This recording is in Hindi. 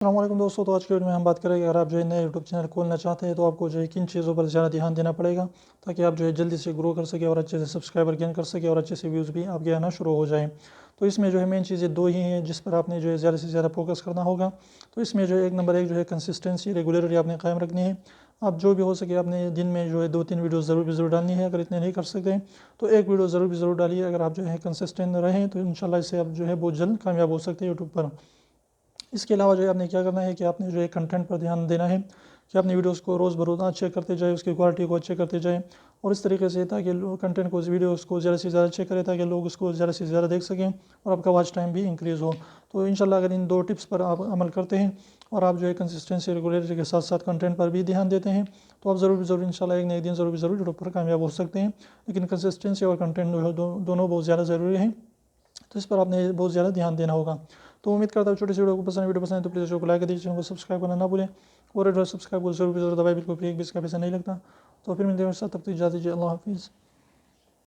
अस्सलामुअलैकुम दोस्तों। तो आज की वीडियो में हम बात करेंगे, अगर आप जो है नया यूट्यूब चैनल खोलना चाहते हैं तो आपको जो है किन चीज़ों पर ज़्यादा ध्यान देना पड़ेगा ताकि आप जो है जल्दी से ग्रो कर सके और अच्छे से सब्सक्राइबर गेन कर सके और अच्छे से व्यूज़ भी आपके आना शुरू हो जाए। तो इसमें जो है मेन चीज़ें दो ही हैं जिस पर आपने जो है ज़्यादा से ज़्यादा फोकस करना होगा। तो इसमें जो है नंबर एक जो है कंसिस्टेंसी, रेगुलरिटी आपने कायम रखनी है। आप जो भी हो सके आपने दिन में जो है 2-3 वीडियो ज़रूर डालनी है। अगर इतने नहीं कर सकते तो एक वीडियो ज़रूर डालिए। अगर आप जो है कंसिस्टेंट रहें तो इंशाल्लाह इससे आप जो है बहुत जल्द कामयाब हो सकते हैं यूट्यूब पर। इसके अलावा जो है आपने क्या करना है कि आपने जो है कंटेंट पर ध्यान देना है कि अपनी वीडियोस को रोज़ बरोज़ अच्छे करते जाए, उसकी क्वालिटी को अच्छे करते जाए और इस तरीके से ताकि लोग कंटेंट को, वीडियोस को ज़्यादा से ज़्यादा अच्छे करें ताकि लोग उसको ज़्यादा से ज़्यादा देख सकें और आपका वॉच टाइम भी इंक्रीज़ हो। तो इंशाल्लाह अगर इन दो टिप्स पर आप अमल करते हैं और आप जो है कंसिस्टेंसी, रेगुलरिटी के साथ साथ कंटेंट पर भी ध्यान देते हैं तो आप ज़रूर इंशाल्लाह एक न एक दिन ज़रूर यूट्यूब पर कामयाब हो सकते हैं। लेकिन कंसिस्टेंसी और कंटेंट जो है दोनों बहुत ज़्यादा ज़रूरी हैं, तो इस पर आपने बहुत ज़्यादा ध्यान देना होगा। तो उम्मीद करता हूँ छोटी सी वीडियो पसंद है तो प्लीज़ वीडियो को लाइक कर दीजिए, चैनल को सब्सक्राइब करना ना भूलें और सब्सक्राइब को ज़रूर दबाएं, बिल्कुल फ्री, एक भी इसका पैसा नहीं लगता। तो फिर मिलते हैं साथ, तब तक इजाज़त दीजिए। अल्लाह हाफिज़।